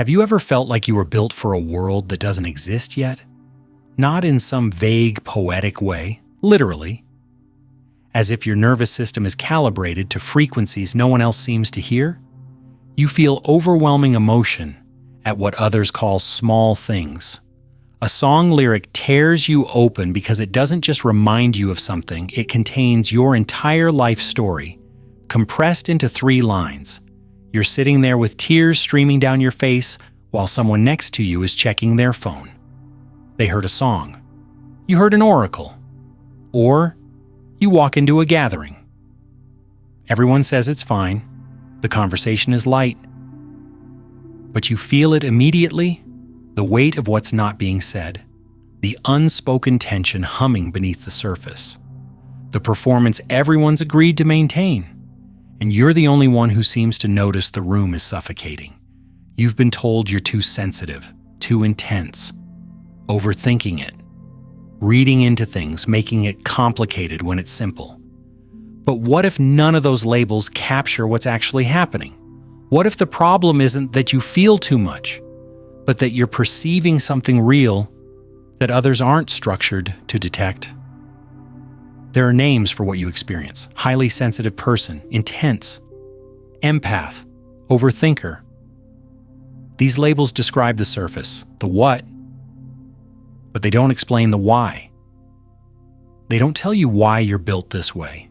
Have you ever felt like you were built for a world that doesn't exist yet? Not in some vague, poetic way, literally. As if your nervous system is calibrated to frequencies no one else seems to hear? You feel overwhelming emotion at what others call small things. A song lyric tears you open because it doesn't just remind you of something, it contains your entire life story, compressed into 3 lines. You're sitting there with tears streaming down your face while someone next to you is checking their phone. They heard a song. You heard an oracle. Or you walk into a gathering. Everyone says it's fine. The conversation is light. But you feel it immediately, the weight of what's not being said, the unspoken tension humming beneath the surface, the performance everyone's agreed to maintain, and you're the only one who seems to notice the room is suffocating. You've been told you're too sensitive, too intense, overthinking it, reading into things, making it complicated when it's simple. But what if none of those labels capture what's actually happening? What if the problem isn't that you feel too much, but that you're perceiving something real that others aren't structured to detect? There are names for what you experience: highly sensitive person, intense, empath, overthinker. These labels describe the surface, the what, but they don't explain the why. They don't tell you why you're built this way,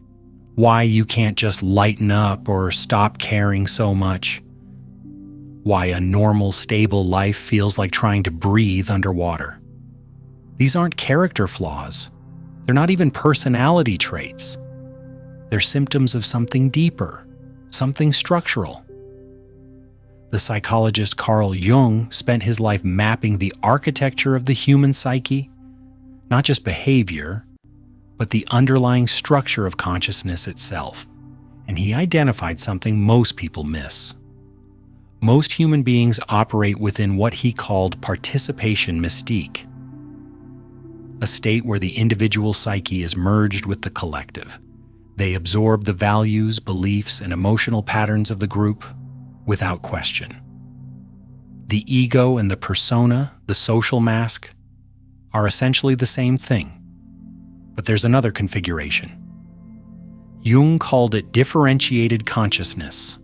why you can't just lighten up or stop caring so much, why a normal, stable life feels like trying to breathe underwater. These aren't character flaws. They're not even personality traits. They're symptoms of something deeper, something structural. The psychologist Carl Jung spent his life mapping the architecture of the human psyche, not just behavior, but the underlying structure of consciousness itself. And he identified something most people miss. Most human beings operate within what he called participation mystique, a state where the individual psyche is merged with the collective. They absorb the values, beliefs, and emotional patterns of the group without question. The ego and the persona, the social mask, are essentially the same thing, but there's another configuration. Jung called it differentiated consciousness.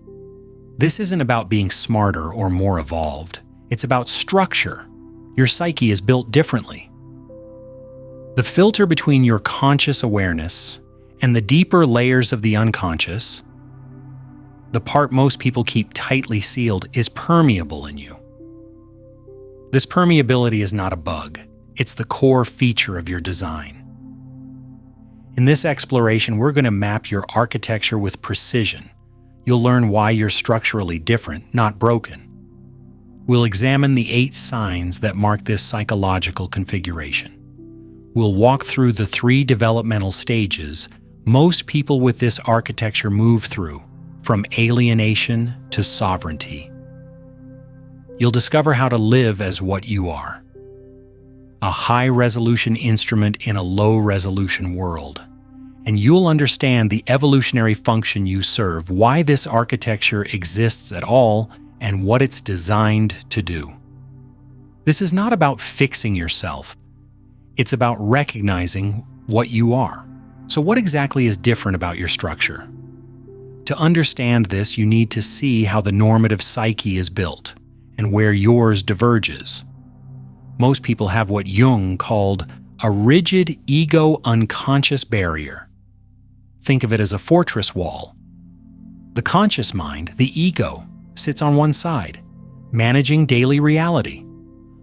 This isn't about being smarter or more evolved. It's about structure. Your psyche is built differently. The filter between your conscious awareness and the deeper layers of the unconscious, the part most people keep tightly sealed, is permeable in you. This permeability is not a bug. It's the core feature of your design. In this exploration, we're going to map your architecture with precision. You'll learn why you're structurally different, not broken. We'll examine the 8 signs that mark this psychological configuration. We'll walk through the 3 developmental stages most people with this architecture move through, from alienation to sovereignty. You'll discover how to live as what you are, a high-resolution instrument in a low-resolution world. And you'll understand the evolutionary function you serve, why this architecture exists at all, and what it's designed to do. This is not about fixing yourself. It's about recognizing what you are. So what exactly is different about your structure? To understand this, you need to see how the normative psyche is built and where yours diverges. Most people have what Jung called a rigid ego-unconscious barrier. Think of it as a fortress wall. The conscious mind, the ego, sits on one side, managing daily reality.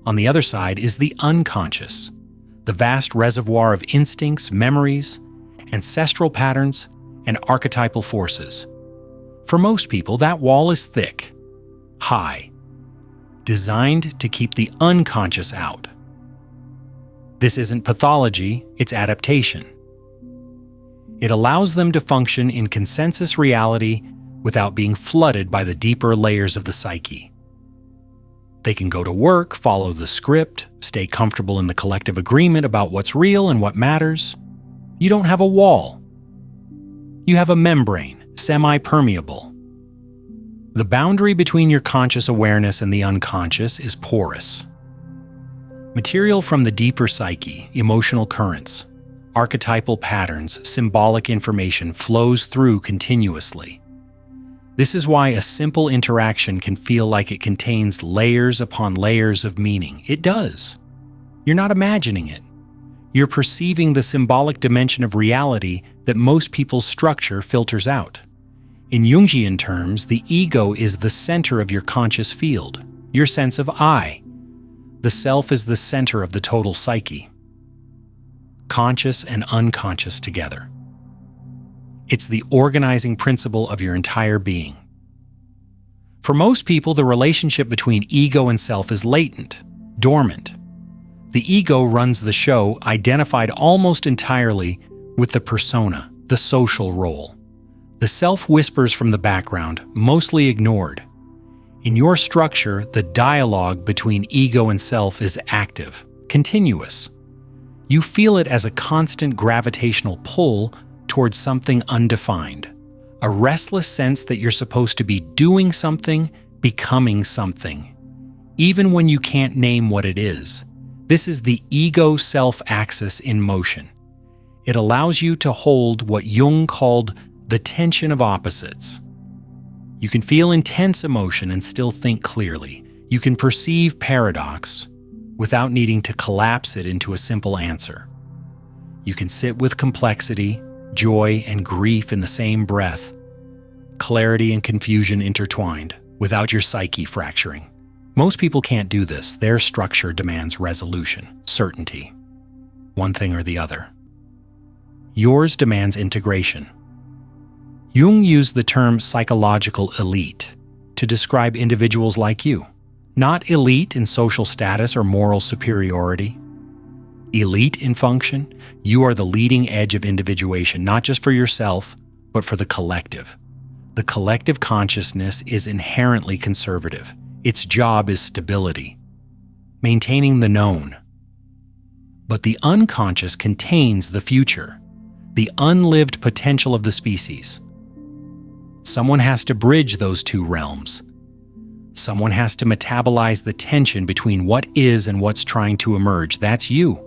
On the other side is the unconscious, the vast reservoir of instincts, memories, ancestral patterns, and archetypal forces. For most people, that wall is thick, high, designed to keep the unconscious out. This isn't pathology, it's adaptation. It allows them to function in consensus reality without being flooded by the deeper layers of the psyche. They can go to work, follow the script, stay comfortable in the collective agreement about what's real and what matters. You don't have a wall. You have a membrane, semi-permeable. The boundary between your conscious awareness and the unconscious is porous. Material from the deeper psyche, emotional currents, archetypal patterns, symbolic information flows through continuously. This is why a simple interaction can feel like it contains layers upon layers of meaning. It does. You're not imagining it. You're perceiving the symbolic dimension of reality that most people's structure filters out. In Jungian terms, the ego is the center of your conscious field, your sense of I. The self is the center of the total psyche. Conscious and unconscious together. It's the organizing principle of your entire being. For most people, the relationship between ego and self is latent, dormant. The ego runs the show, identified almost entirely with the persona, the social role. The self whispers from the background, mostly ignored. In your structure, the dialogue between ego and self is active, continuous. You feel it as a constant gravitational pull towards something undefined, a restless sense that you're supposed to be doing something, becoming something, even when you can't name what it is. This is the ego-self axis in motion. It allows you to hold what Jung called the tension of opposites. You can feel intense emotion and still think clearly. You can perceive paradox without needing to collapse it into a simple answer. You can sit with complexity, joy, and grief in the same breath, clarity and confusion intertwined, without your psyche fracturing. Most people can't do this. Their structure demands resolution, certainty, one thing or the other. Yours demands integration. Jung used the term psychological elite to describe individuals like you. Not elite in social status or moral superiority. Elite in function, you are the leading edge of individuation, not just for yourself, but for the collective. The collective consciousness is inherently conservative. Its job is stability, maintaining the known. But the unconscious contains the future, the unlived potential of the species. Someone has to bridge those two realms. Someone has to metabolize the tension between what is and what's trying to emerge. That's you.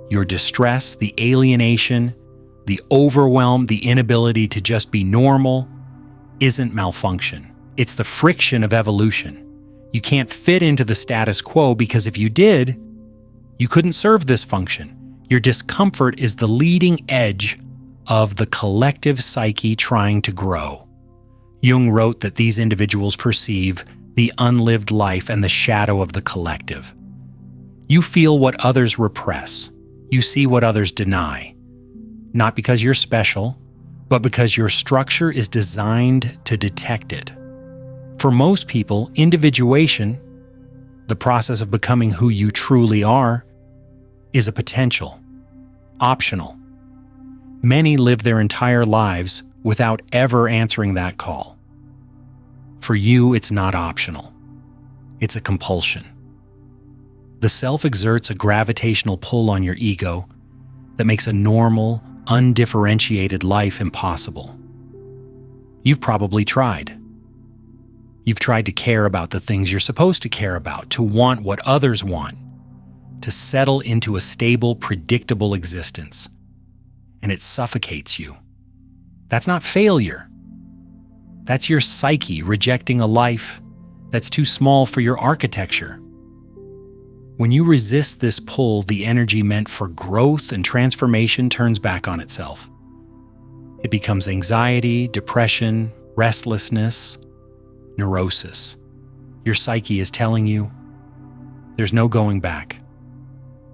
Your distress, the alienation, the overwhelm, the inability to just be normal isn't malfunction. It's the friction of evolution. You can't fit into the status quo because if you did, you couldn't serve this function. Your discomfort is the leading edge of the collective psyche trying to grow. Jung wrote that these individuals perceive the unlived life and the shadow of the collective. You feel what others repress. You see what others deny. Not because you're special, but because your structure is designed to detect it. For most people, individuation, the process of becoming who you truly are, is a potential, optional. Many live their entire lives without ever answering that call. For you, it's not optional. It's a compulsion. The self exerts a gravitational pull on your ego that makes a normal, undifferentiated life impossible. You've probably tried. You've tried to care about the things you're supposed to care about, to want what others want, to settle into a stable, predictable existence. And it suffocates you. That's not failure. That's your psyche rejecting a life that's too small for your architecture. When you resist this pull, the energy meant for growth and transformation turns back on itself. It becomes anxiety, depression, restlessness, neurosis. Your psyche is telling you, there's no going back.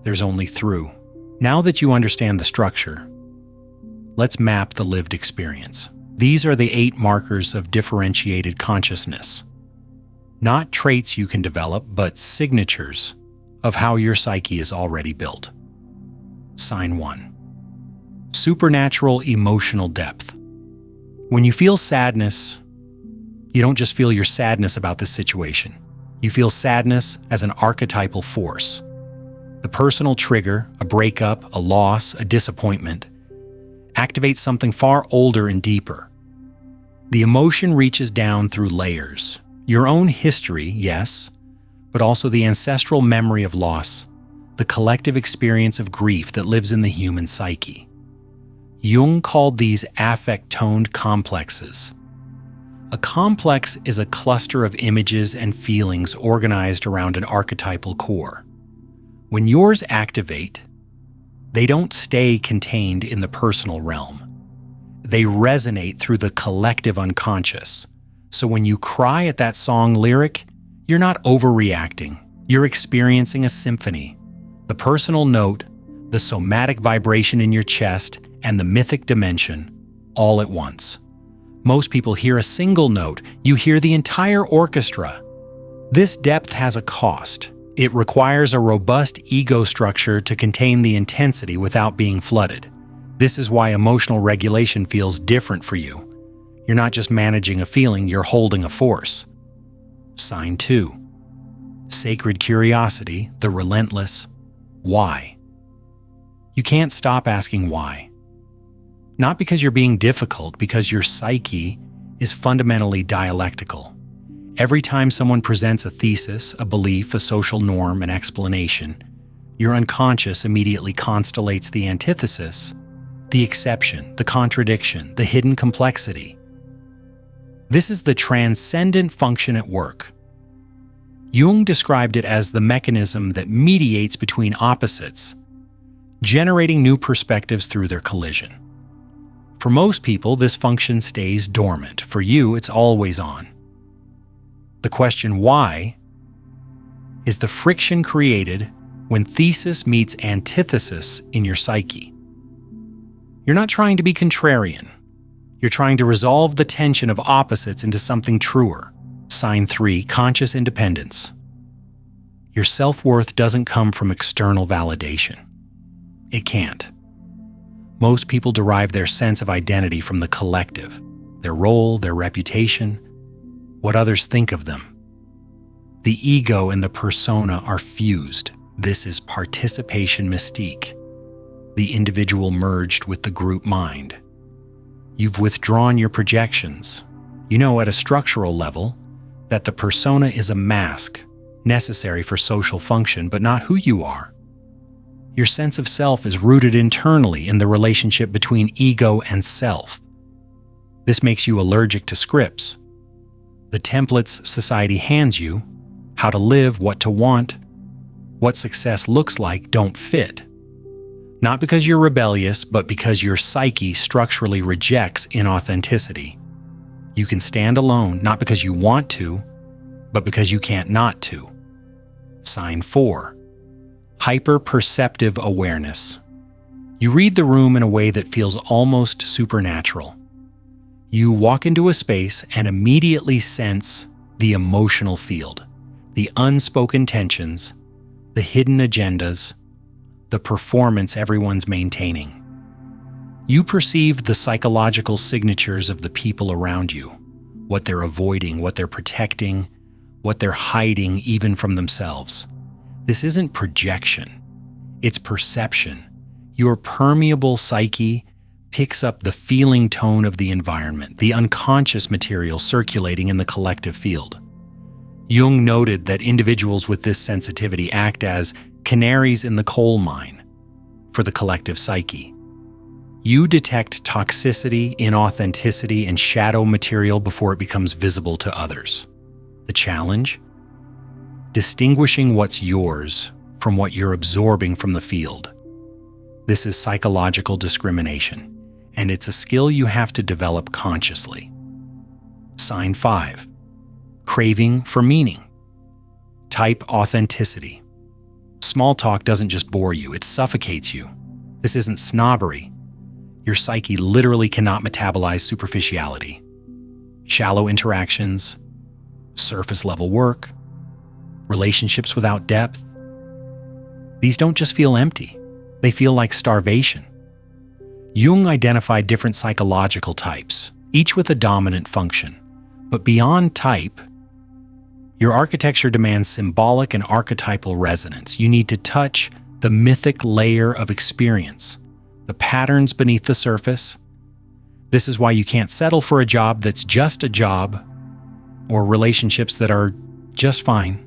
There's only through. Now that you understand the structure, let's map the lived experience. These are the 8 markers of differentiated consciousness. Not traits you can develop, but signatures of how your psyche is already built. Sign 1. Supernatural emotional depth. When you feel sadness, you don't just feel your sadness about this situation. You feel sadness as an archetypal force. The personal trigger, a breakup, a loss, a disappointment, activates something far older and deeper. The emotion reaches down through layers. Your own history, yes, but also the ancestral memory of loss, the collective experience of grief that lives in the human psyche. Jung called these affect-toned complexes. A complex is a cluster of images and feelings organized around an archetypal core. When yours activate, they don't stay contained in the personal realm. They resonate through the collective unconscious. So when you cry at that song lyric, you're not overreacting. You're experiencing a symphony. The personal note, the somatic vibration in your chest, and the mythic dimension, all at once. Most people hear a single note. You hear the entire orchestra. This depth has a cost. It requires a robust ego structure to contain the intensity without being flooded. This is why emotional regulation feels different for you. You're not just managing a feeling, you're holding a force. Sign 2. Sacred curiosity, the relentless why. You can't stop asking why. Not because you're being difficult, because your psyche is fundamentally dialectical. Every time someone presents a thesis, a belief, a social norm, an explanation, your unconscious immediately constellates the antithesis, the exception, the contradiction, the hidden complexity. This is the transcendent function at work. Jung described it as the mechanism that mediates between opposites, generating new perspectives through their collision. For most people, this function stays dormant. For you, it's always on. The question why is the friction created when thesis meets antithesis in your psyche. You're not trying to be contrarian. You're trying to resolve the tension of opposites into something truer. Sign 3, conscious independence. Your self-worth doesn't come from external validation. It can't. Most people derive their sense of identity from the collective, their role, their reputation, what others think of them. The ego and the persona are fused. This is participation mystique, the individual merged with the group mind. You've withdrawn your projections. You know at a structural level that the persona is a mask, necessary for social function, but not who you are. Your sense of self is rooted internally in the relationship between ego and self. This makes you allergic to scripts. The templates society hands you, how to live, what to want, what success looks like, don't fit. Not because you're rebellious, but because your psyche structurally rejects inauthenticity. You can stand alone, not because you want to, but because you can't not to. Sign 4. Hyper-perceptive awareness. You read the room in a way that feels almost supernatural. You walk into a space and immediately sense the emotional field, the unspoken tensions, the hidden agendas, the performance everyone's maintaining. You perceive the psychological signatures of the people around you, what they're avoiding, what they're protecting, what they're hiding even from themselves. This isn't projection, it's perception. Your permeable psyche picks up the feeling tone of the environment, the unconscious material circulating in the collective field. Jung noted that individuals with this sensitivity act as canaries in the coal mine for the collective psyche. You detect toxicity, inauthenticity, and shadow material before it becomes visible to others. The challenge? Distinguishing what's yours from what you're absorbing from the field. This is psychological discrimination, and it's a skill you have to develop consciously. Sign 5. Craving for meaning. Type authenticity. Small talk doesn't just bore you, it suffocates you. This isn't snobbery. Your psyche literally cannot metabolize superficiality. Shallow interactions, surface-level work, relationships without depth. These don't just feel empty, they feel like starvation. Jung identified different psychological types, each with a dominant function. But beyond type, your architecture demands symbolic and archetypal resonance. You need to touch the mythic layer of experience, the patterns beneath the surface, This is why you can't settle for a job that's just a job, or relationships that are just fine.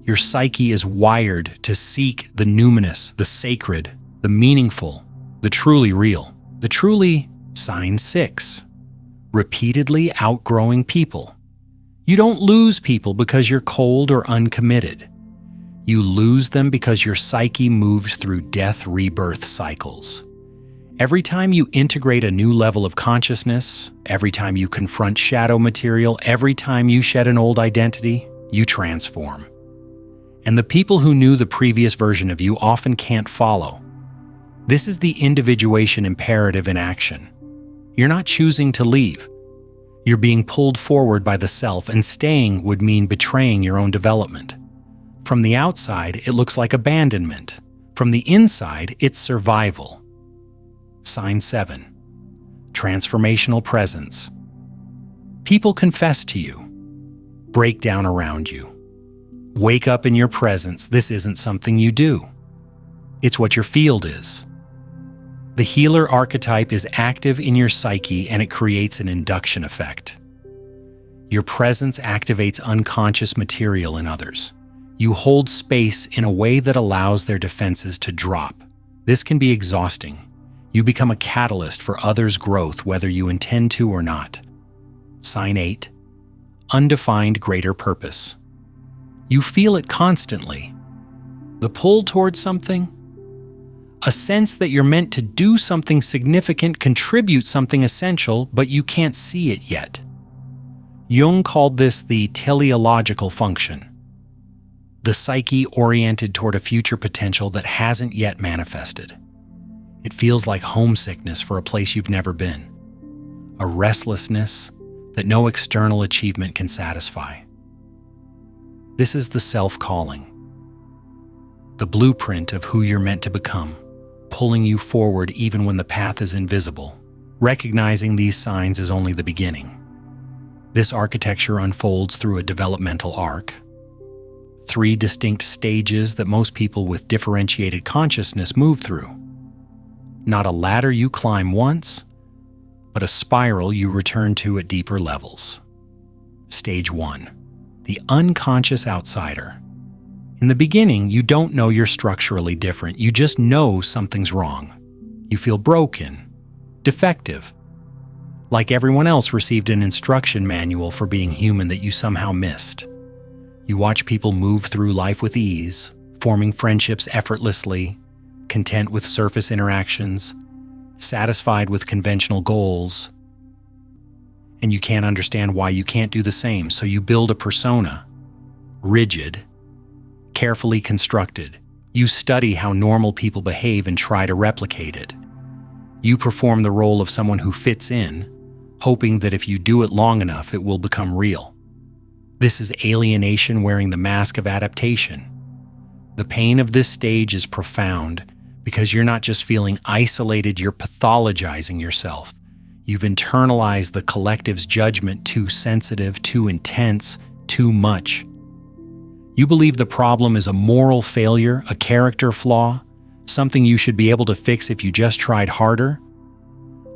Your psyche is wired to seek the numinous, the sacred, the meaningful, the truly real, the truly sign 6. Repeatedly outgrowing people. You don't lose people because you're cold or uncommitted. You lose them because your psyche moves through death-rebirth cycles. Every time you integrate a new level of consciousness, every time you confront shadow material, every time you shed an old identity, you transform. And the people who knew the previous version of you often can't follow. This is the individuation imperative in action. You're not choosing to leave. You're being pulled forward by the self, and staying would mean betraying your own development. From the outside, it looks like abandonment. From the inside, it's survival. Sign 7. Transformational presence. People confess to you, break down around you, wake up in your presence. This isn't something you do. It's what your field is. The healer archetype is active in your psyche, and it creates an induction effect. Your presence activates unconscious material in others. You hold space in a way that allows their defenses to drop. This can be exhausting. You become a catalyst for others' growth, whether you intend to or not. Sign 8. Undefined greater purpose. You feel it constantly. The pull towards something. A sense that you're meant to do something significant, contribute something essential, but you can't see it yet. Jung called this the teleological function. The psyche oriented toward a future potential that hasn't yet manifested. It feels like homesickness for a place you've never been. A restlessness that no external achievement can satisfy. This is the self-calling. The blueprint of who you're meant to become, pulling you forward even when the path is invisible. Recognizing these signs is only the beginning. This architecture unfolds through a developmental arc. 3 distinct stages that most people with differentiated consciousness move through. Not a ladder you climb once, but a spiral you return to at deeper levels. Stage 1. The unconscious outsider. In the beginning, you don't know you're structurally different. You just know something's wrong. You feel broken, defective. Like everyone else received an instruction manual for being human that you somehow missed. You watch people move through life with ease, forming friendships effortlessly, content with surface interactions, satisfied with conventional goals. And you can't understand why you can't do the same, so you build a persona, rigid, carefully constructed. You study how normal people behave and try to replicate it. You perform the role of someone who fits in, hoping that if you do it long enough, it will become real. This is alienation wearing the mask of adaptation. The pain of this stage is profound because you're not just feeling isolated, you're pathologizing yourself. You've internalized the collective's judgment, too sensitive, too intense, too much. You believe the problem is a moral failure, a character flaw, something you should be able to fix if you just tried harder.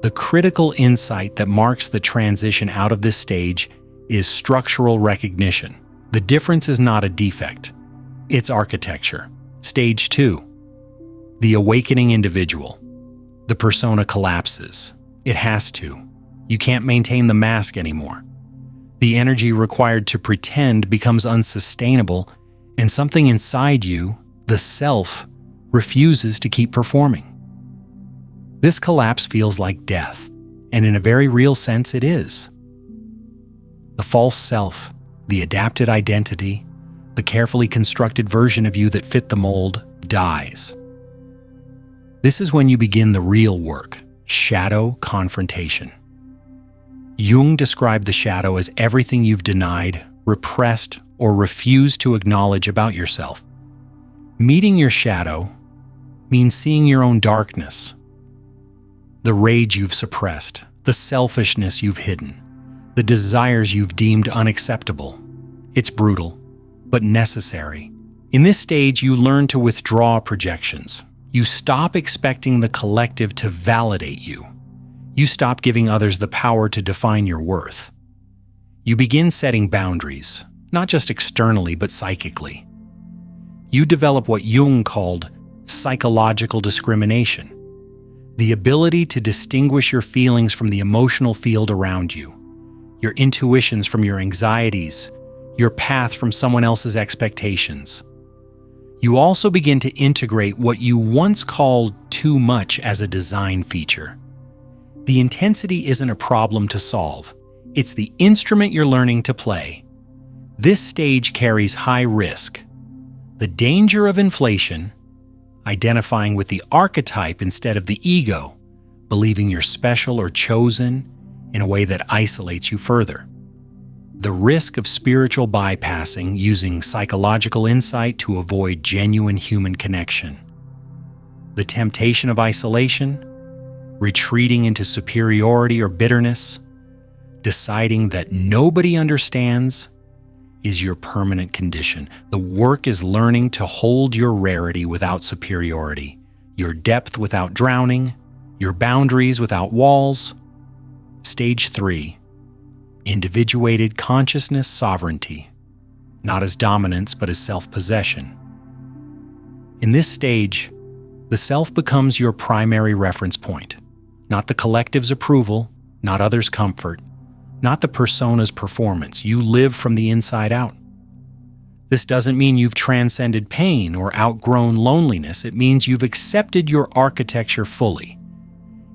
The critical insight that marks the transition out of this stage is structural recognition. The difference is not a defect, it's architecture. Stage 2. The awakening individual. The persona collapses. It has to. You can't maintain the mask anymore. The energy required to pretend becomes unsustainable, and something inside you, the self, refuses to keep performing. This collapse feels like death, and in a very real sense it is. The false self, the adapted identity, the carefully constructed version of you that fit the mold, dies. This is when you begin the real work, shadow confrontation. Jung described the shadow as everything you've denied, repressed, or refused to acknowledge about yourself. Meeting your shadow means seeing your own darkness, the rage you've suppressed, the selfishness you've hidden, the desires you've deemed unacceptable. It's brutal, but necessary. In this stage, you learn to withdraw projections. You stop expecting the collective to validate you. You stop giving others the power to define your worth. You begin setting boundaries, not just externally but psychically. You develop what Jung called psychological discrimination, the ability to distinguish your feelings from the emotional field around you, your intuitions from your anxieties, your path from someone else's expectations. You also begin to integrate what you once called too much as a design feature. The intensity isn't a problem to solve. It's the instrument you're learning to play. This stage carries high risk. The danger of inflation, identifying with the archetype instead of the ego, believing you're special or chosen in a way that isolates you further. The risk of spiritual bypassing, using psychological insight to avoid genuine human connection. The temptation of isolation, retreating into superiority or bitterness, deciding that nobody understands, is your permanent condition. The work is learning to hold your rarity without superiority, your depth without drowning, your boundaries without walls. Stage 3. Individuated consciousness sovereignty, not as dominance but as self-possession. In this stage, the self becomes your primary reference point, not the collective's approval, not others' comfort, not the persona's performance. You live from the inside out. This doesn't mean you've transcended pain or outgrown loneliness. It means you've accepted your architecture fully,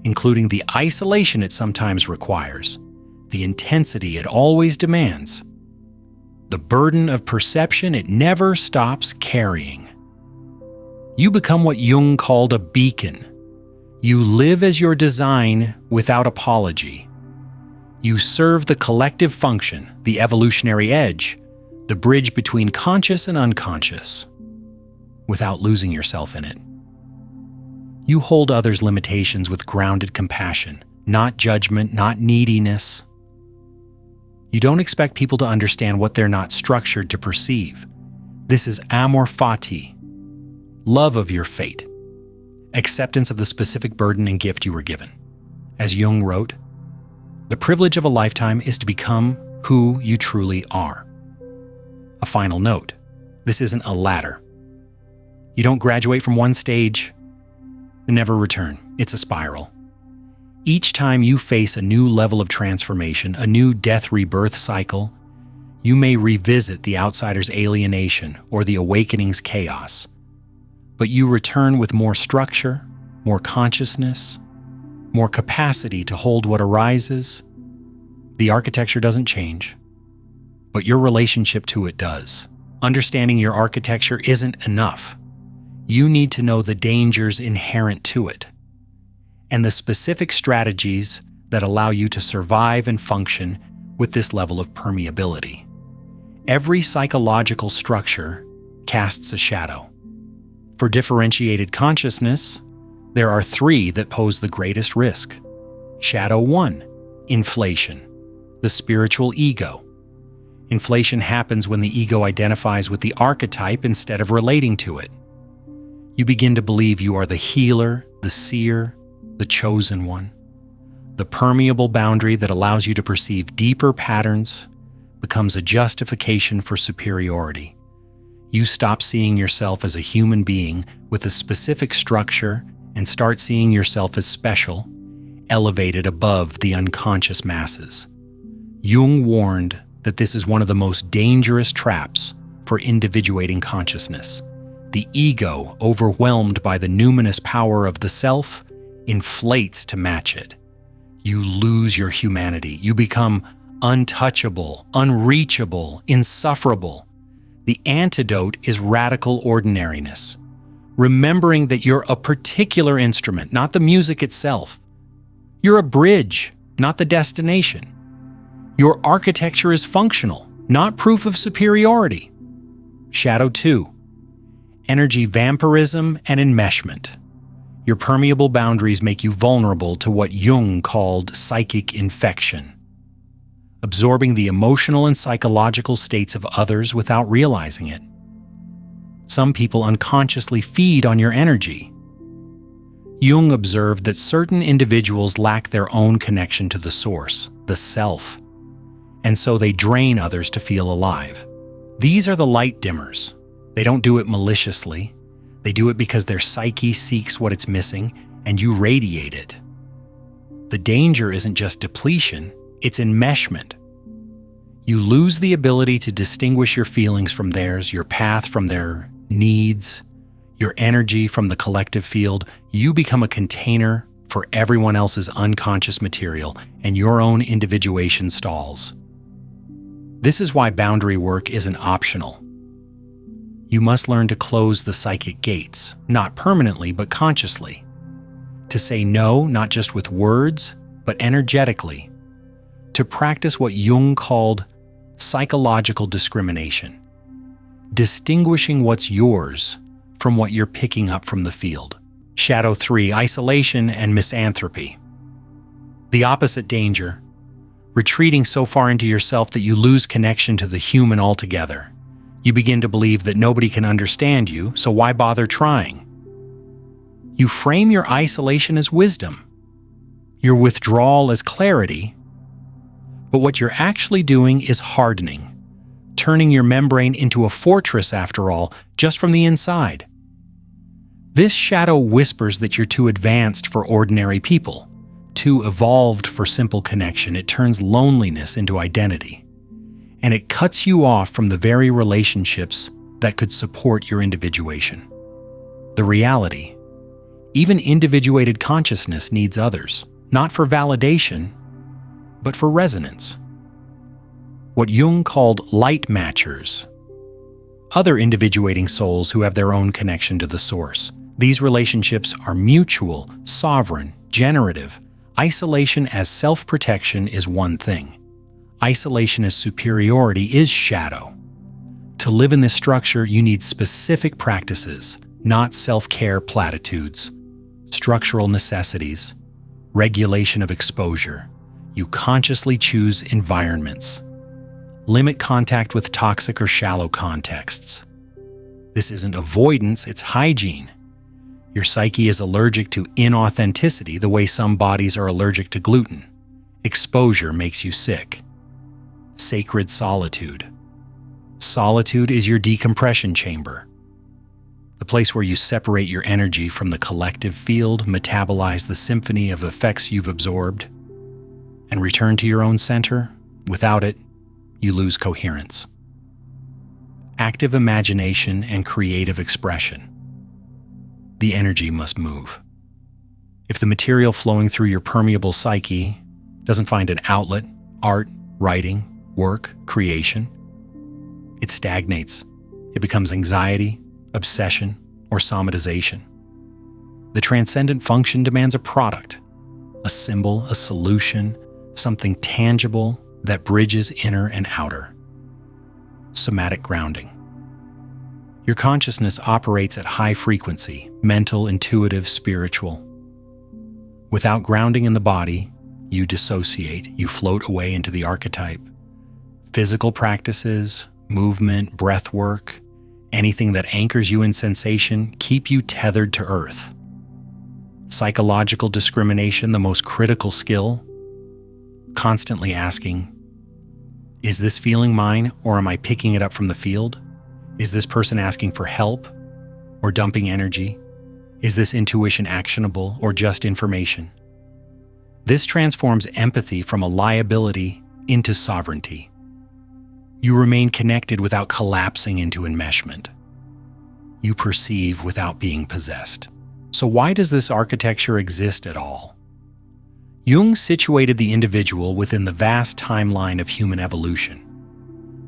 including the isolation it sometimes requires, the intensity it always demands, the burden of perception it never stops carrying. You become what Jung called a beacon. You live as your design without apology. You serve the collective function, the evolutionary edge, the bridge between conscious and unconscious, without losing yourself in it. You hold others' limitations with grounded compassion, not judgment, not neediness. You don't expect people to understand what they're not structured to perceive. This is amor fati, love of your fate, acceptance of the specific burden and gift you were given. As Jung wrote, the privilege of a lifetime is to become who you truly are. A final note, this isn't a ladder. You don't graduate from one stage and never return. It's a spiral. Each time you face a new level of transformation, a new death-rebirth cycle, you may revisit the outsider's alienation or the awakening's chaos. But you return with more structure, more consciousness, more capacity to hold what arises. The architecture doesn't change, but your relationship to it does. Understanding your architecture isn't enough. You need to know the dangers inherent to it and the specific strategies that allow you to survive and function with this level of permeability. Every psychological structure casts a shadow. For differentiated consciousness, there are 3 that pose the greatest risk. Shadow 1, inflation, the spiritual ego. Inflation happens when the ego identifies with the archetype instead of relating to it. You begin to believe you are the healer, the seer, the chosen one. The permeable boundary that allows you to perceive deeper patterns becomes a justification for superiority. You stop seeing yourself as a human being with a specific structure and start seeing yourself as special, elevated above the unconscious masses. Jung warned that this is one of the most dangerous traps for individuating consciousness. The ego, overwhelmed by the numinous power of the self, inflates to match it. You lose your humanity. You become untouchable, unreachable, insufferable. The antidote is radical ordinariness. Remembering that you're a particular instrument, not the music itself. You're a bridge, not the destination. Your architecture is functional, not proof of superiority. Shadow 2. Energy vampirism and enmeshment. Your permeable boundaries make you vulnerable to what Jung called psychic infection, absorbing the emotional and psychological states of others without realizing it. Some people unconsciously feed on your energy. Jung observed that certain individuals lack their own connection to the source, the self, and so they drain others to feel alive. These are the light dimmers. They don't do it maliciously. They do it because their psyche seeks what it's missing, and you radiate it. The danger isn't just depletion, it's enmeshment. You lose the ability to distinguish your feelings from theirs, your path from their needs, your energy from the collective field. You become a container for everyone else's unconscious material, and your own individuation stalls. This is why boundary work isn't optional. You must learn to close the psychic gates, not permanently, but consciously. To say no, not just with words, but energetically. To practice what Jung called psychological discrimination, distinguishing what's yours from what you're picking up from the field. Shadow 3, isolation and misanthropy. The opposite danger, retreating so far into yourself that you lose connection to the human altogether. You begin to believe that nobody can understand you, so why bother trying? You frame your isolation as wisdom, your withdrawal as clarity, but what you're actually doing is hardening, turning your membrane into a fortress after all, just from the inside. This shadow whispers that you're too advanced for ordinary people, too evolved for simple connection. It turns loneliness into identity, and it cuts you off from the very relationships that could support your individuation. The reality, even individuated consciousness needs others, not for validation, but for resonance. What Jung called light matchers, other individuating souls who have their own connection to the source. These relationships are mutual, sovereign, generative. Isolation as self-protection is one thing. Isolation as superiority is shadow. To live in this structure, you need specific practices, not self-care platitudes, structural necessities, regulation of exposure. You consciously choose environments. Limit contact with toxic or shallow contexts. This isn't avoidance, it's hygiene. Your psyche is allergic to inauthenticity the way some bodies are allergic to gluten. Exposure makes you sick. Sacred solitude. Solitude is your decompression chamber. The place where you separate your energy from the collective field, metabolize the symphony of effects you've absorbed, and return to your own center. Without it, you lose coherence. Active imagination and creative expression. The energy must move. If the material flowing through your permeable psyche doesn't find an outlet, art, writing, work, creation, it stagnates. It becomes anxiety, obsession, or somatization. The transcendent function demands a product, a symbol, a solution, something tangible that bridges inner and outer. Somatic grounding. Your consciousness operates at high frequency, mental, intuitive, spiritual. Without grounding in the body, you dissociate, you float away into the archetype. Physical practices, movement, breath work, anything that anchors you in sensation, keep you tethered to earth. Psychological discrimination, the most critical skill, constantly asking, is this feeling mine or am I picking it up from the field? Is this person asking for help or dumping energy? Is this intuition actionable or just information? This transforms empathy from a liability into sovereignty. You remain connected without collapsing into enmeshment. You perceive without being possessed. So why does this architecture exist at all? Jung situated the individual within the vast timeline of human evolution.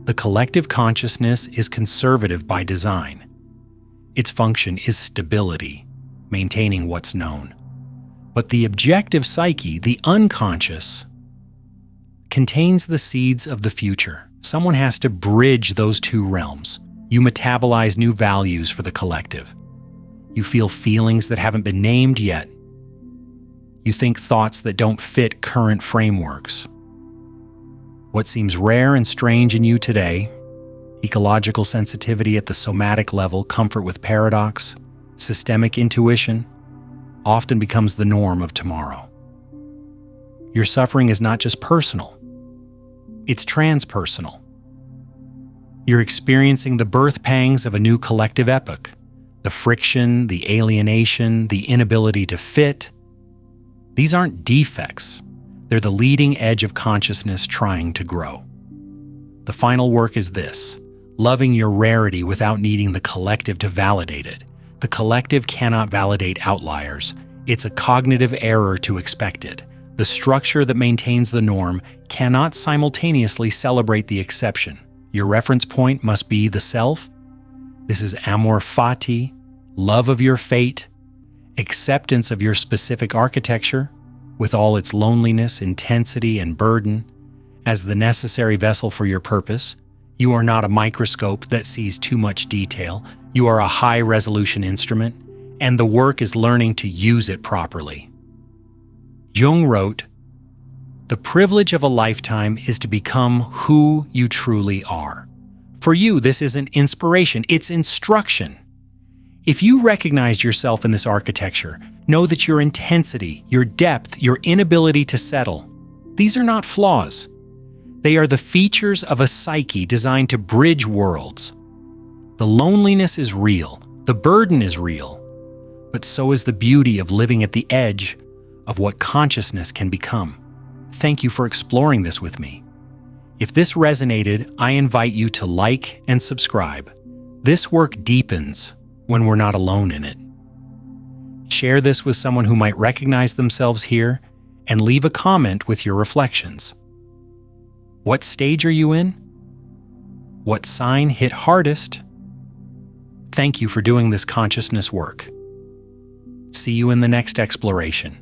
The collective consciousness is conservative by design. Its function is stability, maintaining what's known. But the objective psyche, the unconscious, contains the seeds of the future. Someone has to bridge those two realms. You metabolize new values for the collective. You feel feelings that haven't been named yet. You think thoughts that don't fit current frameworks. What seems rare and strange in you today, ecological sensitivity at the somatic level, comfort with paradox, systemic intuition, often becomes the norm of tomorrow. Your suffering is not just personal, it's transpersonal. You're experiencing the birth pangs of a new collective epoch, the friction, the alienation, the inability to fit. These aren't defects, they're the leading edge of consciousness trying to grow. The final work is this: loving your rarity without needing the collective to validate it. The collective cannot validate outliers. It's a cognitive error to expect it. The structure that maintains the norm cannot simultaneously celebrate the exception. Your reference point must be the self. This is amor fati, love of your fate, acceptance of your specific architecture, with all its loneliness, intensity, and burden, as the necessary vessel for your purpose. You are not a microscope that sees too much detail. You are a high-resolution instrument, and the work is learning to use it properly. Jung wrote, "The privilege of a lifetime is to become who you truly are." For you, this isn't inspiration, it's instruction. If you recognize yourself in this architecture, know that your intensity, your depth, your inability to settle, these are not flaws. They are the features of a psyche designed to bridge worlds. The loneliness is real, the burden is real, but so is the beauty of living at the edge of what consciousness can become. Thank you for exploring this with me. If this resonated, I invite you to like and subscribe. This work deepens when we're not alone in it. Share this with someone who might recognize themselves here, and leave a comment with your reflections. What stage are you in? What sign hit hardest? Thank you for doing this consciousness work. See you in the next exploration.